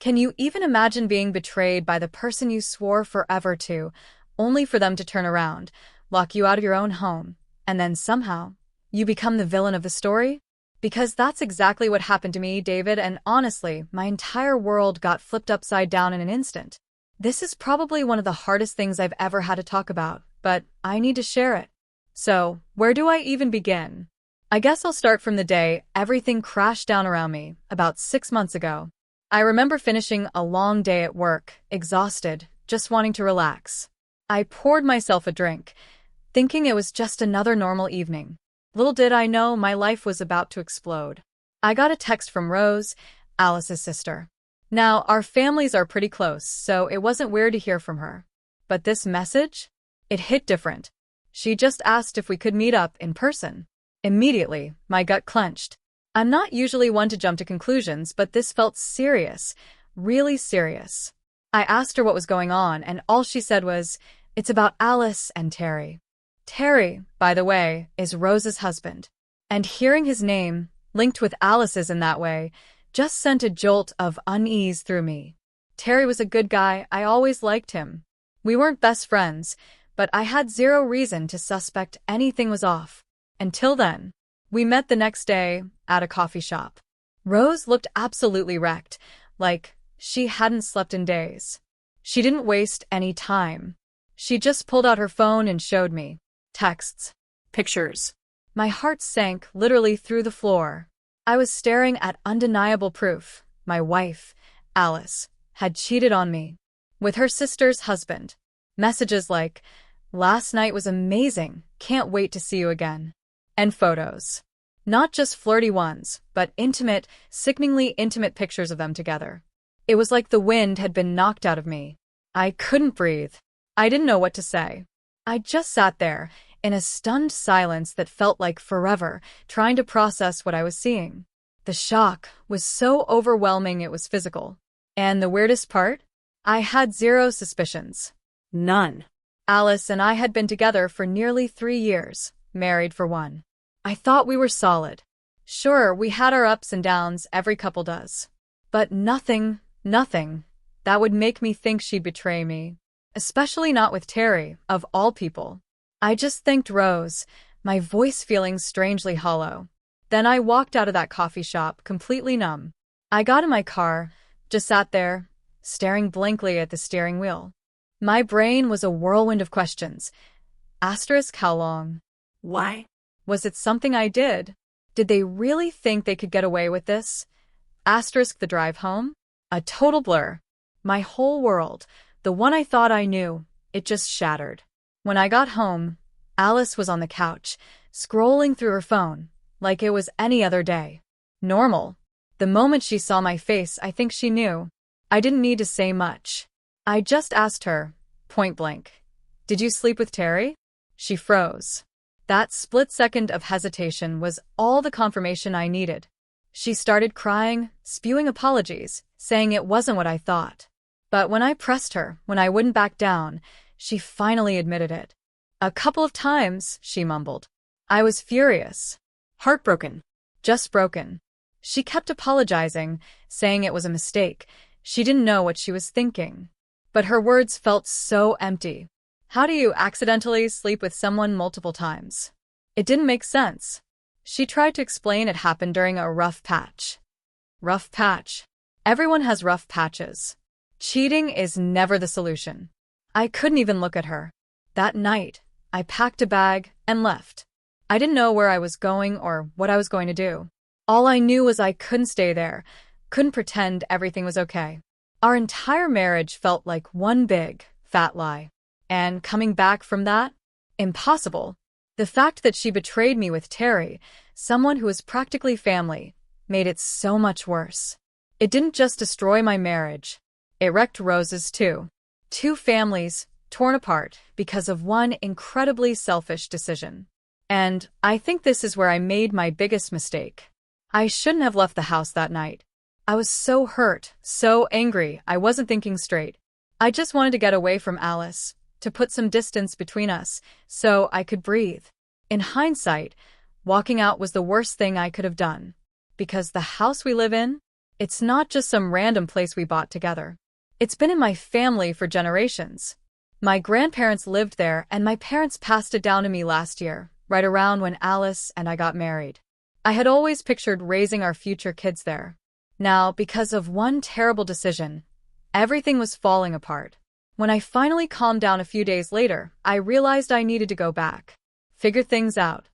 Can you even imagine being betrayed by the person you swore forever to, only for them to turn around, lock you out of your own home, and then somehow, you become the villain of the story? Because that's exactly what happened to me, David, and honestly, my entire world got flipped upside down in an instant. This is probably one of the hardest things I've ever had to talk about, but I need to share it. So, where do I even begin? I guess I'll start from the day everything crashed down around me, about 6 months ago. I remember finishing a long day at work, exhausted, just wanting to relax. I poured myself a drink, thinking it was just another normal evening. Little did I know my life was about to explode. I got a text from Rose, Alice's sister. Now, our families are pretty close, so it wasn't weird to hear from her. But this message? It hit different. She just asked if we could meet up in person. Immediately, my gut clenched. I'm not usually one to jump to conclusions, but this felt serious, really serious. I asked her what was going on, and all she said was, "It's about Alice and Terry." Terry, by the way, is Rose's husband. And hearing his name, linked with Alice's in that way, just sent a jolt of unease through me. Terry was a good guy, I always liked him. We weren't best friends, but I had zero reason to suspect anything was off. Until then. We met the next day at a coffee shop. Rose looked absolutely wrecked, like she hadn't slept in days. She didn't waste any time. She just pulled out her phone and showed me texts, pictures. My heart sank literally through the floor. I was staring at undeniable proof. My wife, Alice, had cheated on me with her sister's husband. Messages like, "Last night was amazing, can't wait to see you again." And photos. Not just flirty ones, but intimate, sickeningly intimate pictures of them together. It was like the wind had been knocked out of me. I couldn't breathe. I didn't know what to say. I just sat there, in a stunned silence that felt like forever, trying to process what I was seeing. The shock was so overwhelming it was physical. And the weirdest part? I had zero suspicions. None. Alice and I had been together for nearly 3 years, married for 1. I thought we were solid. Sure, we had our ups and downs, every couple does. But nothing, that would make me think she'd betray me. Especially not with Terry, of all people. I just thanked Rose, my voice feeling strangely hollow. Then I walked out of that coffee shop, completely numb. I got in my car, just sat there, staring blankly at the steering wheel. My brain was a whirlwind of questions. Asterisk how long? Why? Was it something I did? Did they really think they could get away with this? Asterisk the drive home? A total blur. My whole world, the one I thought I knew, it just shattered. When I got home, Alice was on the couch, scrolling through her phone, like it was any other day. Normal. The moment she saw my face, I think she knew. I didn't need to say much. I just asked her, point blank, "Did you sleep with Terry?" She froze. That split second of hesitation was all the confirmation I needed. She started crying, spewing apologies, saying it wasn't what I thought. But when I pressed her, when I wouldn't back down, she finally admitted it. "A couple of times," she mumbled. I was furious. Heartbroken. Just broken. She kept apologizing, saying it was a mistake. She didn't know what she was thinking. But her words felt so empty. How do you accidentally sleep with someone multiple times? It didn't make sense. She tried to explain it happened during a rough patch. Rough patch. Everyone has rough patches. Cheating is never the solution. I couldn't even look at her. That night, I packed a bag and left. I didn't know where I was going or what I was going to do. All I knew was I couldn't stay there, couldn't pretend everything was okay. Our entire marriage felt like one big, fat lie. And coming back from that? Impossible. The fact that she betrayed me with Terry, someone who was practically family, made it so much worse. It didn't just destroy my marriage. It wrecked Rose's too. 2 families, torn apart because of one incredibly selfish decision. And I think this is where I made my biggest mistake. I shouldn't have left the house that night. I was so hurt, so angry, I wasn't thinking straight. I just wanted to get away from Alice, to put some distance between us, so I could breathe. In hindsight, walking out was the worst thing I could have done. Because the house we live in? It's not just some random place we bought together. It's been in my family for generations. My grandparents lived there, and my parents passed it down to me last year, right around when Alice and I got married. I had always pictured raising our future kids there. Now, because of one terrible decision, everything was falling apart. When I finally calmed down a few days later, I realized I needed to go back. Figure things out.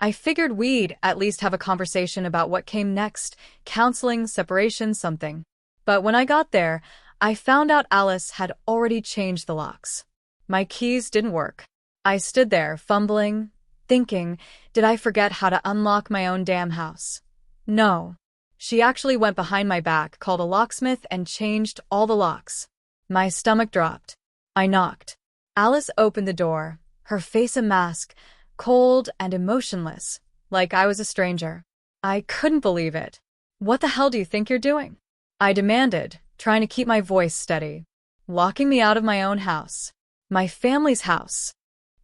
I figured we'd at least have a conversation about what came next, counseling, separation, something. But when I got there, I found out Alice had already changed the locks. My keys didn't work. I stood there, fumbling, thinking, did I forget how to unlock my own damn house? No. She actually went behind my back, called a locksmith, and changed all the locks. My stomach dropped. I knocked. Alice opened the door, her face a mask, cold and emotionless, like I was a stranger. I couldn't believe it. What the hell do you think you're doing? I demanded, trying to keep my voice steady. Locking me out of my own house. My family's house.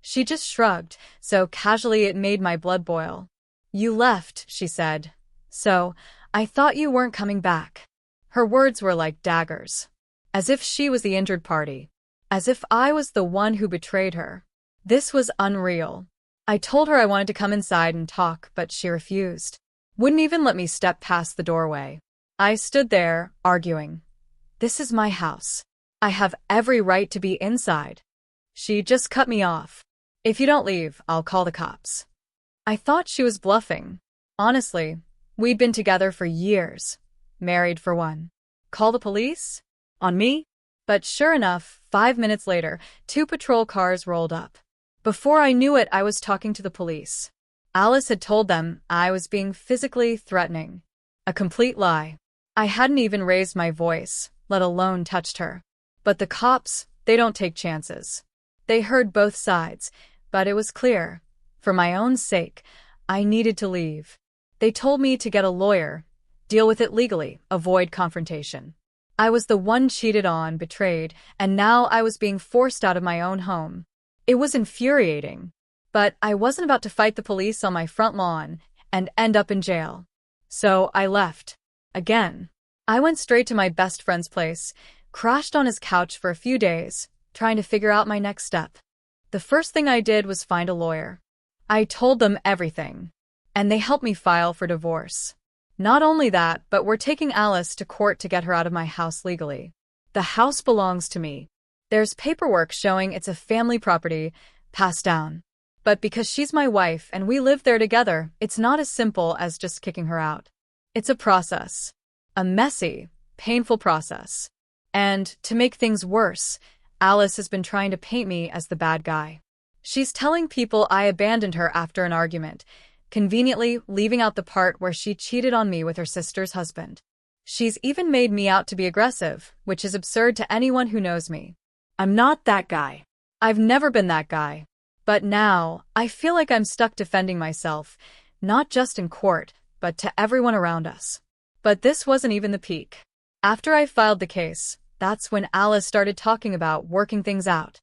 She just shrugged, so casually it made my blood boil. You left, she said. So, I thought you weren't coming back. Her words were like daggers. As if she was the injured party. As if I was the one who betrayed her. This was unreal. I told her I wanted to come inside and talk, but she refused. Wouldn't even let me step past the doorway. I stood there, arguing. This is my house. I have every right to be inside. She just cut me off. If you don't leave, I'll call the cops. I thought she was bluffing. Honestly, we'd been together for years. Married for one. Call the police? On me? But sure enough, 5 minutes later, 2 patrol cars rolled up. Before I knew it, I was talking to the police. Alice had told them I was being physically threatening. A complete lie. I hadn't even raised my voice, let alone touched her. But the cops, they don't take chances. They heard both sides, but it was clear. For my own sake, I needed to leave. They told me to get a lawyer, deal with it legally, avoid confrontation. I was the one cheated on, betrayed, and now I was being forced out of my own home. It was infuriating. But I wasn't about to fight the police on my front lawn and end up in jail. So I left. Again. I went straight to my best friend's place, crashed on his couch for a few days, trying to figure out my next step. The first thing I did was find a lawyer. I told them everything. And they helped me file for divorce. Not only that, but we're taking Alice to court to get her out of my house legally. The house belongs to me. There's paperwork showing it's a family property, passed down. But because she's my wife and we live there together, it's not as simple as just kicking her out. It's a process. A messy, painful process. And, to make things worse, Alice has been trying to paint me as the bad guy. She's telling people I abandoned her after an argument, conveniently leaving out the part where she cheated on me with her sister's husband. She's even made me out to be aggressive, which is absurd to anyone who knows me. I'm not that guy. I've never been that guy. But now, I feel like I'm stuck defending myself, not just in court, but to everyone around us. But this wasn't even the peak. After I filed the case, that's when Alice started talking about working things out.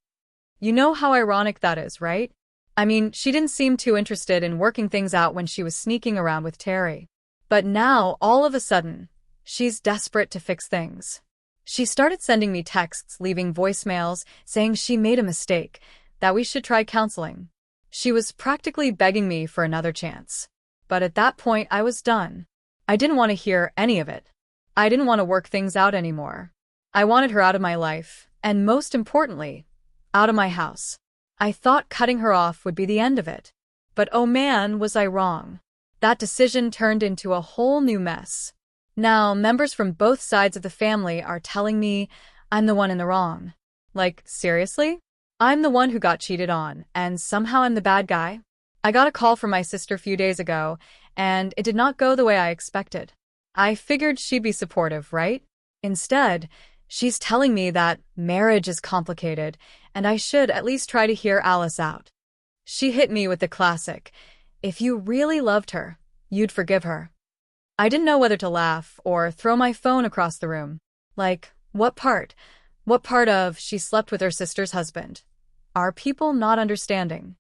You know how ironic that is, right? I mean, she didn't seem too interested in working things out when she was sneaking around with Terry. But now, all of a sudden, she's desperate to fix things. She started sending me texts, leaving voicemails, saying she made a mistake, that we should try counseling. She was practically begging me for another chance. But at that point, I was done. I didn't want to hear any of it. I didn't want to work things out anymore. I wanted her out of my life, and most importantly, out of my house. I thought cutting her off would be the end of it. But oh man, was I wrong. That decision turned into a whole new mess. Now, members from both sides of the family are telling me I'm the one in the wrong. Like, seriously? I'm the one who got cheated on, and somehow I'm the bad guy? I got a call from my sister a few days ago, and it did not go the way I expected. I figured she'd be supportive, right? Instead, she's telling me that marriage is complicated, and I should at least try to hear Alice out. She hit me with the classic, if you really loved her, you'd forgive her. I didn't know whether to laugh or throw my phone across the room. Like, what part? What part of she slept with her sister's husband? Are people not understanding?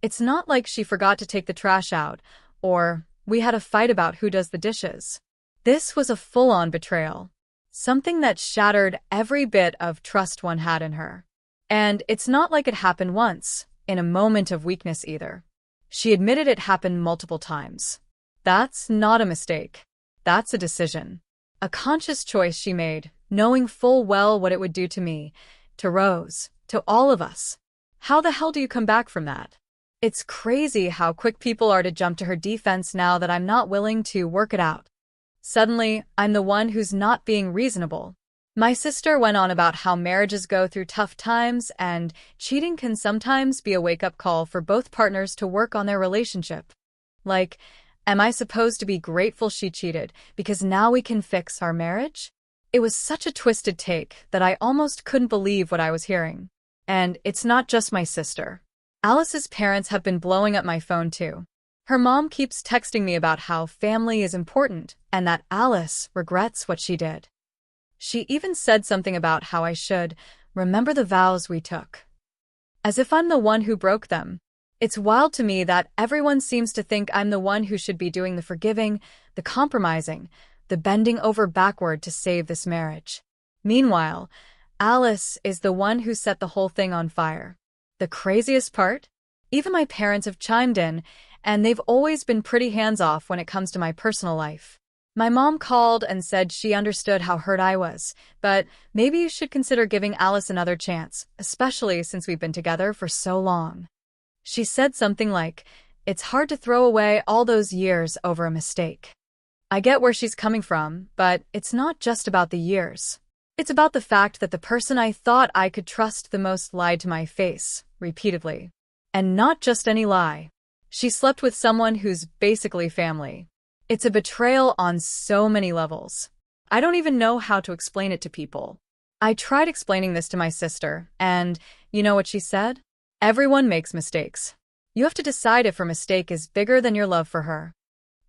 It's not like she forgot to take the trash out, or we had a fight about who does the dishes. This was a full-on betrayal. Something that shattered every bit of trust one had in her. And it's not like it happened once, in a moment of weakness either. She admitted it happened multiple times. That's not a mistake. That's a decision. A conscious choice she made, knowing full well what it would do to me, to Rose, to all of us. How the hell do you come back from that? It's crazy how quick people are to jump to her defense now that I'm not willing to work it out. Suddenly, I'm the one who's not being reasonable. My sister went on about how marriages go through tough times and cheating can sometimes be a wake-up call for both partners to work on their relationship. Like, am I supposed to be grateful she cheated because now we can fix our marriage? It was such a twisted take that I almost couldn't believe what I was hearing. And it's not just my sister. Alice's parents have been blowing up my phone too. Her mom keeps texting me about how family is important and that Alice regrets what she did. She even said something about how I should remember the vows we took. As if I'm the one who broke them. It's wild to me that everyone seems to think I'm the one who should be doing the forgiving, the compromising, the bending over backward to save this marriage. Meanwhile, Alice is the one who set the whole thing on fire. The craziest part? Even my parents have chimed in, and they've always been pretty hands-off when it comes to my personal life. My mom called and said she understood how hurt I was, but maybe you should consider giving Alice another chance, especially since we've been together for so long. She said something like, "It's hard to throw away all those years over a mistake." I get where she's coming from, but it's not just about the years. It's about the fact that the person I thought I could trust the most lied to my face, repeatedly. And not just any lie. She slept with someone who's basically family. It's a betrayal on so many levels. I don't even know how to explain it to people. I tried explaining this to my sister, and you know what she said? Everyone makes mistakes. You have to decide if her mistake is bigger than your love for her.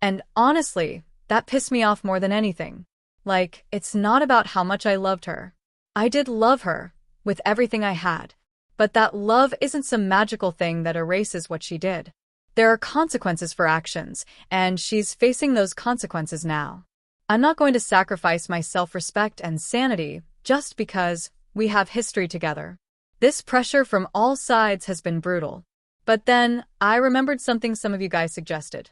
And honestly, that pissed me off more than anything. Like, it's not about how much I loved her. I did love her, with everything I had. But that love isn't some magical thing that erases what she did. There are consequences for actions, and she's facing those consequences now. I'm not going to sacrifice my self-respect and sanity just because we have history together. This pressure from all sides has been brutal. But then, I remembered something some of you guys suggested.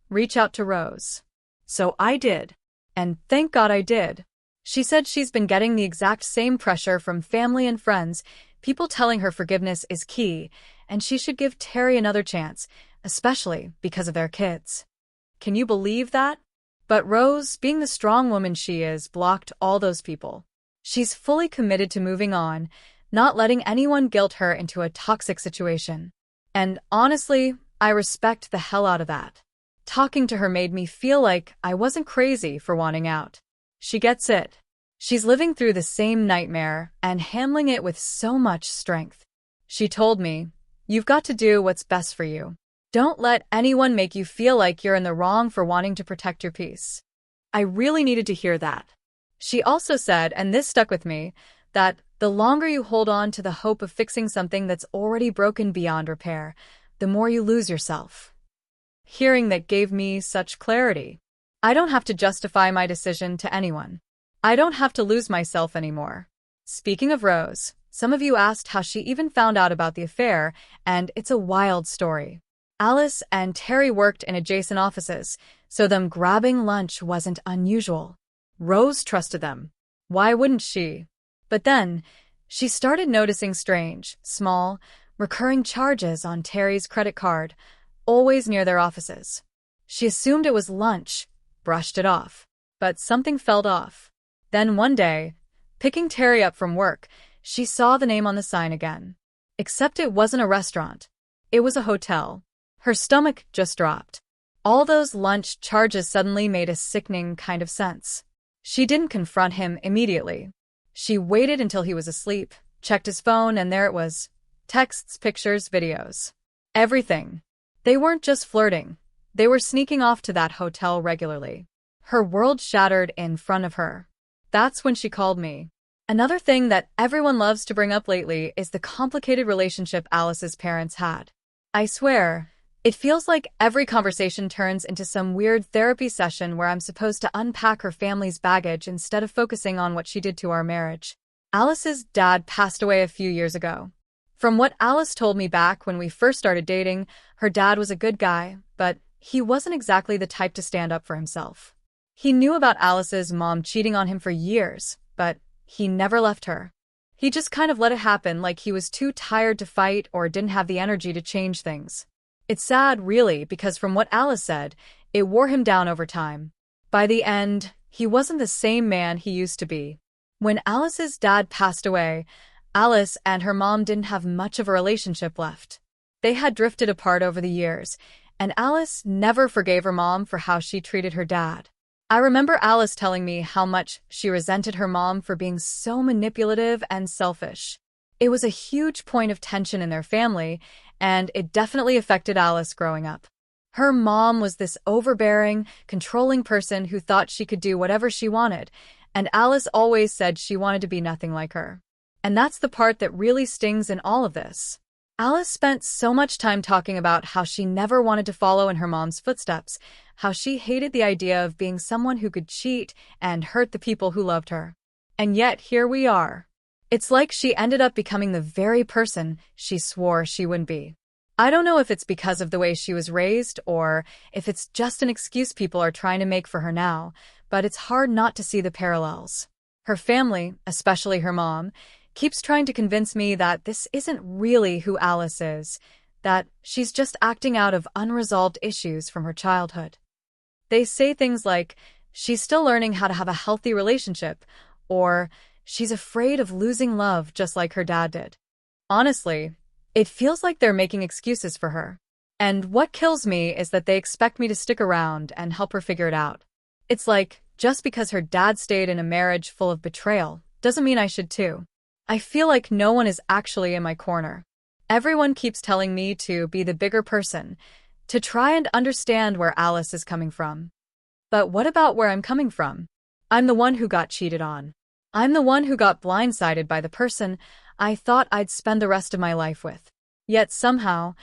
Reach out to Rose. So I did. And thank God I did. She said she's been getting the exact same pressure from family and friends, people telling her forgiveness is key, and she should give Terry another chance, especially because of their kids. Can you believe that? But Rose, being the strong woman she is, blocked all those people. She's fully committed to moving on, not letting anyone guilt her into a toxic situation. And honestly, I respect the hell out of that. Talking to her made me feel like I wasn't crazy for wanting out. She gets it. She's living through the same nightmare and handling it with so much strength. She told me, "You've got to do what's best for you. Don't let anyone make you feel like you're in the wrong for wanting to protect your peace." I really needed to hear that. She also said, and this stuck with me, that the longer you hold on to the hope of fixing something that's already broken beyond repair, the more you lose yourself. Hearing that gave me such clarity. I don't have to justify my decision to anyone. I don't have to lose myself anymore. Speaking of Rose, some of you asked how she even found out about the affair, and it's a wild story. Alice and Terry worked in adjacent offices, so them grabbing lunch wasn't unusual. Rose trusted them. Why wouldn't she? But then, she started noticing strange, small, recurring charges on Terry's credit card, always near their offices. She assumed it was lunch, brushed it off. But something felt off. Then one day, picking Terry up from work, she saw the name on the sign again. Except it wasn't a restaurant. It was a hotel. Her stomach just dropped. All those lunch charges suddenly made a sickening kind of sense. She didn't confront him immediately. She waited until he was asleep, checked his phone, and there it was. Texts, pictures, videos. Everything. They weren't just flirting. They were sneaking off to that hotel regularly. Her world shattered in front of her. That's when she called me. Another thing that everyone loves to bring up lately is the complicated relationship Alice's parents had. I swear, It feels like every conversation turns into some weird therapy session where I'm supposed to unpack her family's baggage instead of focusing on what she did to our marriage. Alice's dad passed away a few years ago. From what Alice told me back when we first started dating, her dad was a good guy, but he wasn't exactly the type to stand up for himself. He knew about Alice's mom cheating on him for years, but he never left her. He just kind of let it happen, like he was too tired to fight or didn't have the energy to change things. It's sad, really, because from what Alice said, it wore him down over time. By the end, he wasn't the same man he used to be. When Alice's dad passed away, Alice and her mom didn't have much of a relationship left. They had drifted apart over the years, and Alice never forgave her mom for how she treated her dad. I remember Alice telling me how much she resented her mom for being so manipulative and selfish. It was a huge point of tension in their family, and it definitely affected Alice growing up. Her mom was this overbearing, controlling person who thought she could do whatever she wanted, and Alice always said she wanted to be nothing like her. And that's the part that really stings in all of this. Alice spent so much time talking about how she never wanted to follow in her mom's footsteps, how she hated the idea of being someone who could cheat and hurt the people who loved her. And yet, here we are. It's like she ended up becoming the very person she swore she wouldn't be. I don't know if it's because of the way she was raised or if it's just an excuse people are trying to make for her now, but it's hard not to see the parallels. Her family, especially her mom, keeps trying to convince me that this isn't really who Alice is, that she's just acting out of unresolved issues from her childhood. They say things like, she's still learning how to have a healthy relationship, or she's afraid of losing love just like her dad did. Honestly, it feels like they're making excuses for her. And what kills me is that they expect me to stick around and help her figure it out. It's like, just because her dad stayed in a marriage full of betrayal doesn't mean I should too. I feel like no one is actually in my corner. Everyone keeps telling me to be the bigger person, to try and understand where Alice is coming from. But what about where I'm coming from? I'm the one who got cheated on. I'm the one who got blindsided by the person I thought I'd spend the rest of my life with. Yet somehow,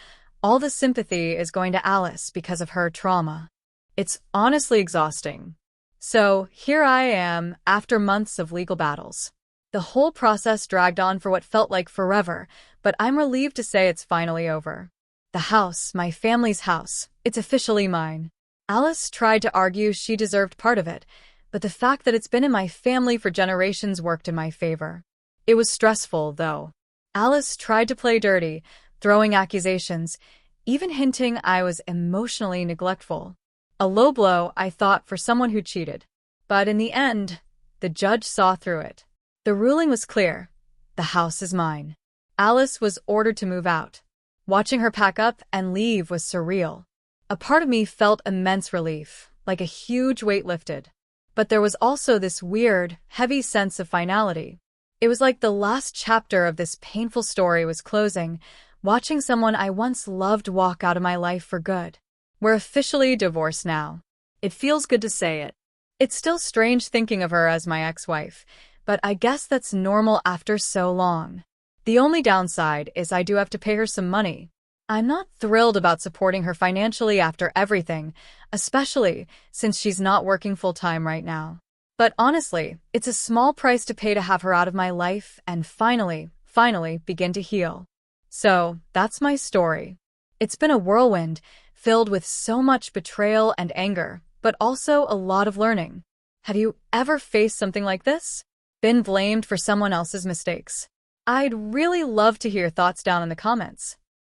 all the sympathy is going to Alice because of her trauma. It's honestly exhausting. So here I am, after months of legal battles. The whole process dragged on for what felt like forever, but I'm relieved to say it's finally over. The house, my family's house, it's officially mine. Alice tried to argue she deserved part of it, but the fact that it's been in my family for generations worked in my favor. It was stressful, though. Alice tried to play dirty, throwing accusations, even hinting I was emotionally neglectful. A low blow, I thought, for someone who cheated. But in the end, the judge saw through it. The ruling was clear. The house is mine. Alice was ordered to move out. Watching her pack up and leave was surreal. A part of me felt immense relief, like a huge weight lifted. But there was also this weird, heavy sense of finality. It was like the last chapter of this painful story was closing, watching someone I once loved walk out of my life for good. We're officially divorced now. It feels good to say it. It's still strange thinking of her as my ex-wife, but I guess that's normal after so long. The only downside is I do have to pay her some money. I'm not thrilled about supporting her financially after everything, especially since she's not working full-time right now. But honestly, it's a small price to pay to have her out of my life and finally begin to heal. So, that's my story. It's been a whirlwind, filled with so much betrayal and anger, but also a lot of learning. Have you ever faced something like this? Been blamed for someone else's mistakes? I'd really love to hear your thoughts down in the comments.